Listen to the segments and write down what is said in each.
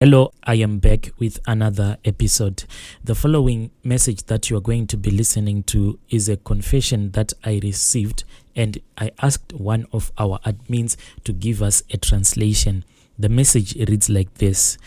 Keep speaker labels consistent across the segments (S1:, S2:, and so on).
S1: Hello, I am back with another episode. The following message that you are going to be listening to is a confession that I received, and I asked one of our admins to give us a translation. The message reads like this.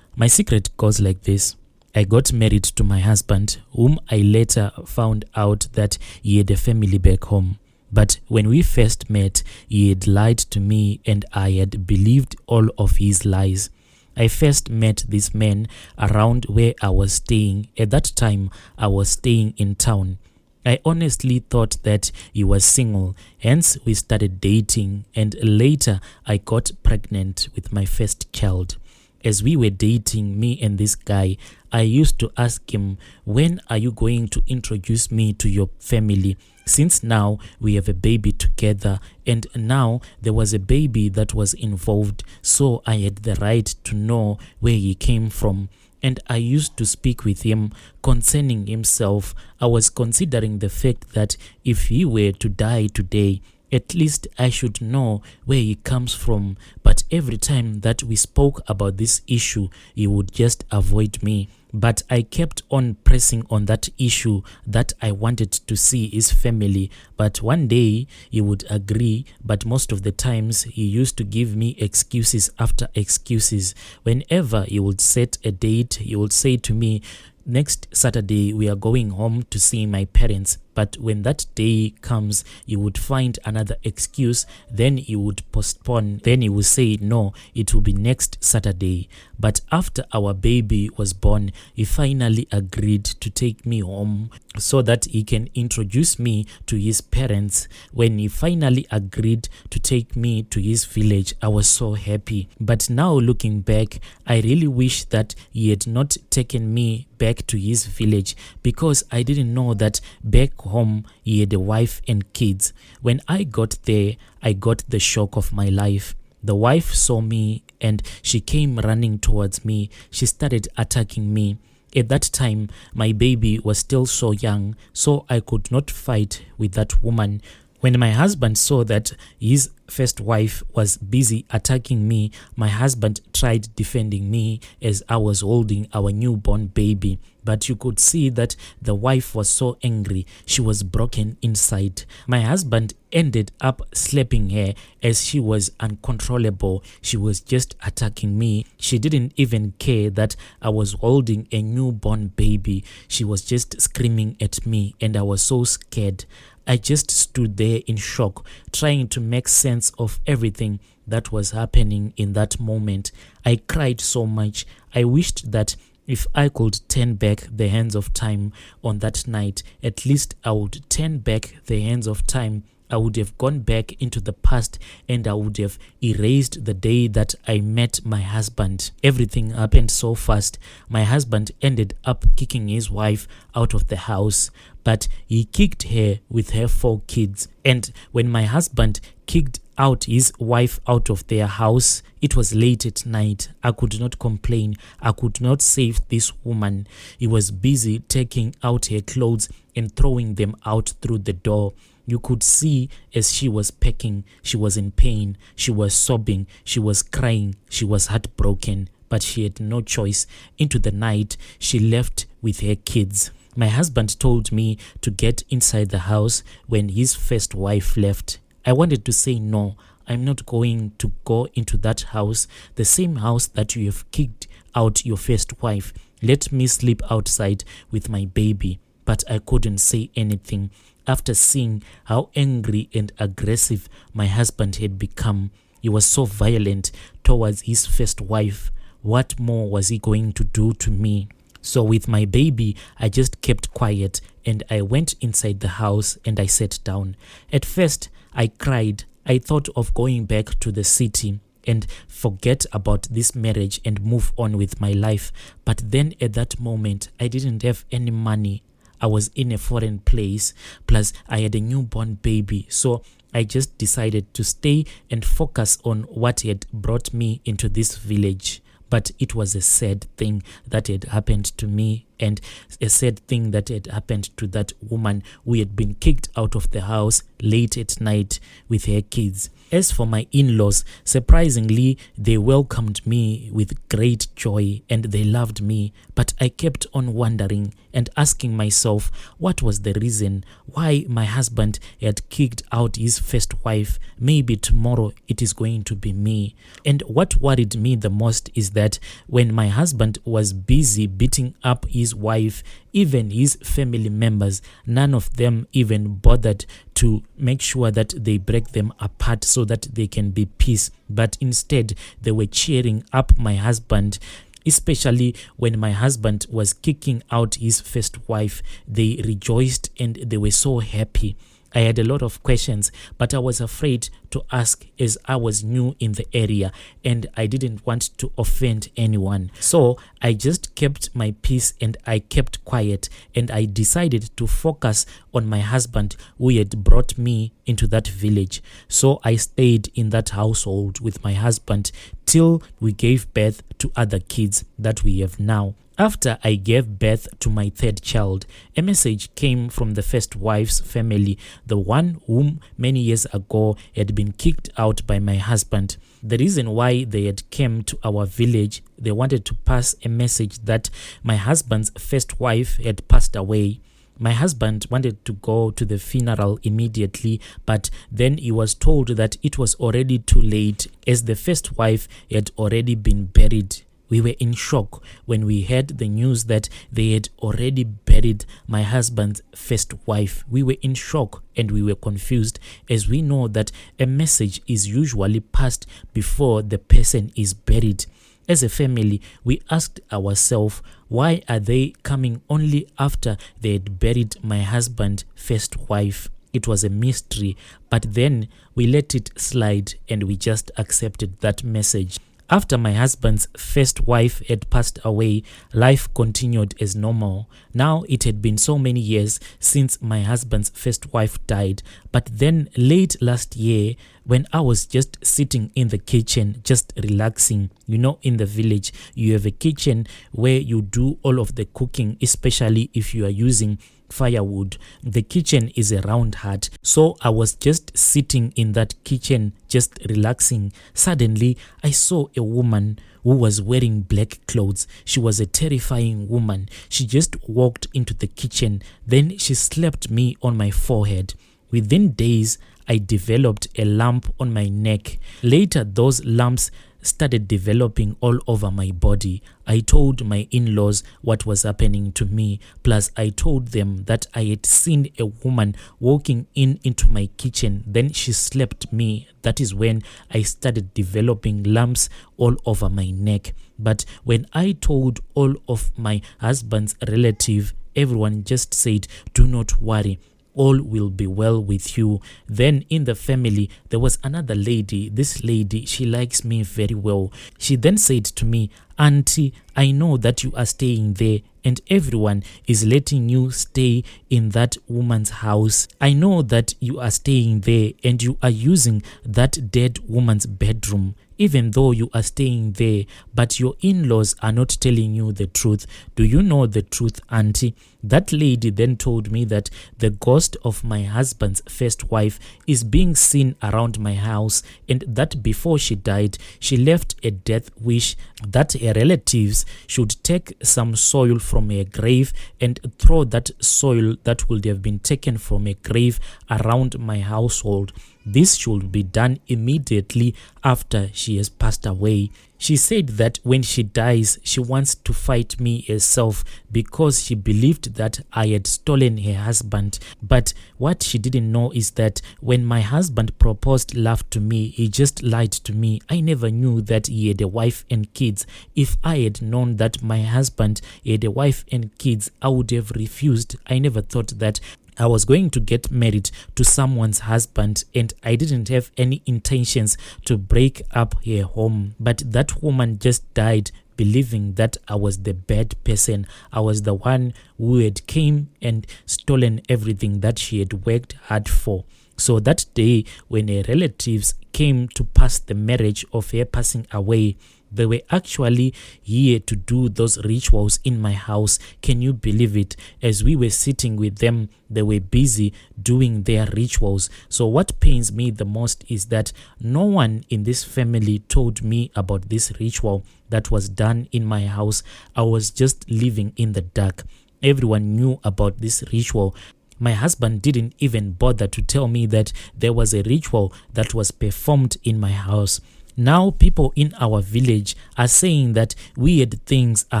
S1: My secret goes like this. I got married to my husband, whom I later found out that he had a family back home. But when we first met, he had lied to me and I had believed all of his lies. I first met this man around where I was staying. At that time, I was staying in town. I honestly thought that he was single, hence we started dating, and later I got pregnant with my first child. As we were dating, me and this guy, I used to ask him, when are you going to introduce me to your family? Since now we have a baby together, and now there was a baby that was involved, so I had the right to know where he came from. And I used to speak with him concerning himself. I was considering the fact that if he were to die today, at least I should know where he comes from. But every time that we spoke about this issue, he would just avoid me. But I kept on pressing on that issue that I wanted to see his family. But one day he would agree, but most of the times he used to give me excuses after excuses. Whenever he would set a date, he would say to me, next Saturday we are going home to see my parents. But when that day comes, he would find another excuse, then he would postpone, then he would say, no, it will be next Saturday. But after our baby was born, he finally agreed to take me home so that he can introduce me to his parents. When he finally agreed to take me to his village, I was so happy. But now looking back, I really wish that he had not taken me back to his village, because I didn't know that back home he had a wife and kids. When I got there, I got the shock of my life. The wife saw me and she came running towards me. She started attacking me. At that time, my baby was still so young, so I could not fight with that woman. When my husband saw that his first wife was busy attacking me, my husband tried defending me as I was holding our newborn baby. But you could see that the wife was so angry. She was broken inside. My husband ended up slapping her as she was uncontrollable. She was just attacking me. She didn't even care that I was holding a newborn baby. She was just screaming at me, and I was so scared. I just stood there in shock, trying to make sense of everything that was happening in that moment. I cried so much. I wished that if I could turn back the hands of time on that night, at least I would turn back the hands of time. I would have gone back into the past and I would have erased the day that I met my husband. Everything happened so fast. My husband ended up kicking his wife out of the house, but he kicked her with her 4 kids. And when my husband kicked out his wife out of their house, it was late at night. I could not complain. I could not save this woman. He was busy taking out her clothes and throwing them out through the door. You could see as she was packing, she was in pain, she was sobbing, she was crying, she was heartbroken, but she had no choice. Into the night, she left with her kids. My husband told me to get inside the house when his first wife left. I wanted to say no, I'm not going to go into that house, the same house that you have kicked out your first wife. Let me sleep outside with my baby. But I couldn't say anything. After seeing how angry and aggressive my husband had become, he was so violent towards his first wife. What more was he going to do to me? So with my baby, I just kept quiet and I went inside the house and I sat down. At first, I cried. I thought of going back to the city and forget about this marriage and move on with my life. But then at that moment, I didn't have any money. I was in a foreign place, plus I had a newborn baby, so I just decided to stay and focus on what had brought me into this village. But it was a sad thing that had happened to me, and a sad thing that had happened to that woman who had been kicked out of the house late at night with her kids. As for my in-laws, surprisingly, they welcomed me with great joy and they loved me, but I kept on wondering and asking myself what was the reason why my husband had kicked out his first wife. Maybe tomorrow it is going to be me. And what worried me the most is that when my husband was busy beating up his wife, even his family members, none of them even bothered to make sure that they break them apart so that they can be peace. But instead, they were cheering up my husband. Especially when my husband was kicking out his first wife, they rejoiced and they were so happy. I had a lot of questions, but I was afraid to ask as I was new in the area and I didn't want to offend anyone. So I just kept my peace and I kept quiet, and I decided to focus on my husband who had brought me into that village. So I stayed in that household with my husband till we gave birth to other kids that we have now. After I gave birth to my third child, a message came from the first wife's family, the one whom many years ago had been kicked out by my husband. The reason why they had come to our village, they wanted to pass a message that my husband's first wife had passed away. My husband wanted to go to the funeral immediately, but then he was told that it was already too late as the first wife had already been buried. We were in shock when we heard the news that they had already buried my husband's first wife. We were in shock and we were confused, as we know that a message is usually passed before the person is buried. As a family, we asked ourselves, why are they coming only after they had buried my husband's first wife? It was a mystery, but then we let it slide and we just accepted that message. After my husband's first wife had passed away, life continued as normal. Now it had been so many years since my husband's first wife died, but then late last year, when I was just sitting in the kitchen, just relaxing, in the village, you have a kitchen where you do all of the cooking, especially if you are using firewood. The kitchen is a round hut, so I was just sitting in that kitchen just relaxing. Suddenly I saw a woman who was wearing black clothes. She was a terrifying woman. She just walked into the kitchen, then she slapped me on my forehead. Within days, I developed a lump on my neck. Later, those lumps started developing all over my body. I told my in-laws what was happening to me, plus I told them that I had seen a woman walking into my kitchen, then she slapped me. That is when I started developing lumps all over my neck. But when I told all of my husband's relatives, everyone just said, "Do not worry, all will be well with you." Then in the family, there was another lady. This lady, she likes me very well. She then said to me, "Auntie, I know that you are staying there and everyone is letting you stay in that woman's house. I know that you are staying there and you are using that dead woman's bedroom. Even though you are staying there, but your in-laws are not telling you the truth. Do you know the truth, auntie?" That lady then told me that the ghost of my husband's first wife is being seen around my house, and that before she died, she left a death wish that her relatives should take some soil from her grave and throw that soil that would have been taken from her grave around my household. This should be done immediately after she has passed away. She said that when she dies, she wants to fight me herself because she believed that I had stolen her husband. But what she didn't know is that when my husband proposed love to me, he just lied to me. I never knew that he had a wife and kids. If I had known that my husband had a wife and kids, I would have refused. I never thought that I was going to get married to someone's husband, and I didn't have any intentions to break up her home. But that woman just died believing that I was the bad person. I was the one who had came and stolen everything that she had worked hard for. So that day when her relatives came to pass the marriage of her passing away, They were actually here to do those rituals in my house. Can you believe it? As we were sitting with them, they were busy doing their rituals. So what pains me the most is that no one in this family told me about this ritual that was done in my house. I was just living in the dark. Everyone knew about this ritual. My husband didn't even bother to tell me that there was a ritual that was performed in my house. Now people in our village are saying that weird things are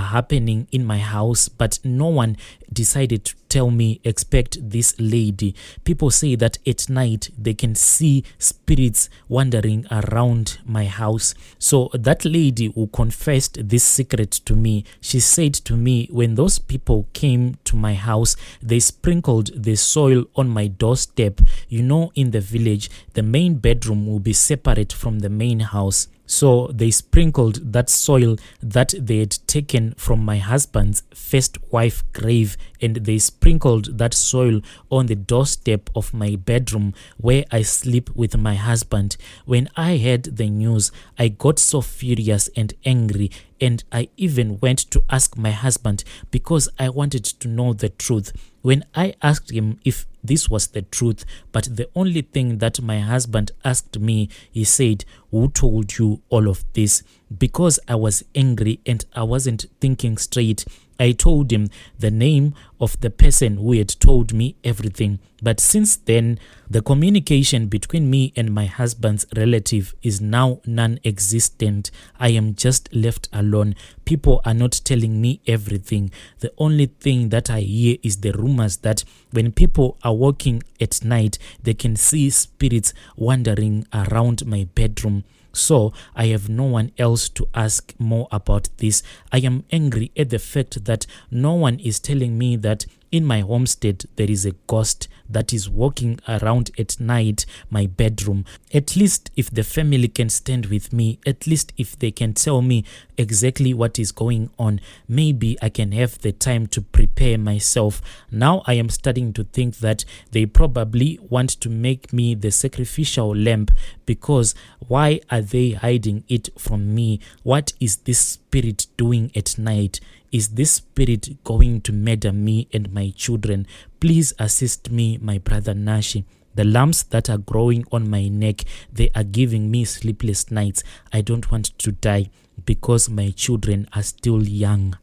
S1: happening in my house, but no one decided to tell me except this lady. People say that at night they can see spirits wandering around my house. So that lady who confessed this secret to me, she said to me, when those people came to my house, they sprinkled the soil on my doorstep. You know, in the village, the main bedroom will be separate from the main house. So they sprinkled that soil that they had taken from my husband's first wife grave, and they sprinkled that soil on the doorstep of my bedroom where I sleep with my husband. When I heard the news, I got so furious and angry, and I even went to ask my husband because I wanted to know the truth. When I asked him if this was the truth, but the only thing that my husband asked me, he said, "Who told you all of this?" Because I was angry and I wasn't thinking straight, I told him the name of the person who had told me everything. But since then, the communication between me and my husband's relative is now non-existent. I am just left alone. People are not telling me everything. The only thing that I hear is the rumors that when people are walking at night, they can see spirits wandering around my bedroom. So I have no one else to ask more about this. I am angry at the fact that no one is telling me that in my homestead there is a ghost that is walking around at night my bedroom. At least if the family can stand with me, at least if they can tell me exactly what is going on, maybe I can have the time to prepare myself. Now I am starting to think that they probably want to make me the sacrificial lamb, because why are they hiding it from me? What is this spirit doing at night? Is this spirit going to murder me and my children? Please assist me, my brother Nashi. The lumps that are growing on my neck, they are giving me sleepless nights. I don't want to die because my children are still young.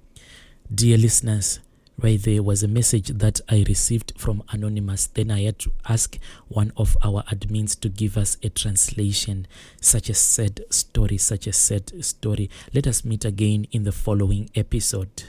S1: Dear listeners, right there was a message that I received from Anonymous. Then I had to ask one of our admins to give us a translation. Such a sad story, such a sad story. Let us meet again in the following episode.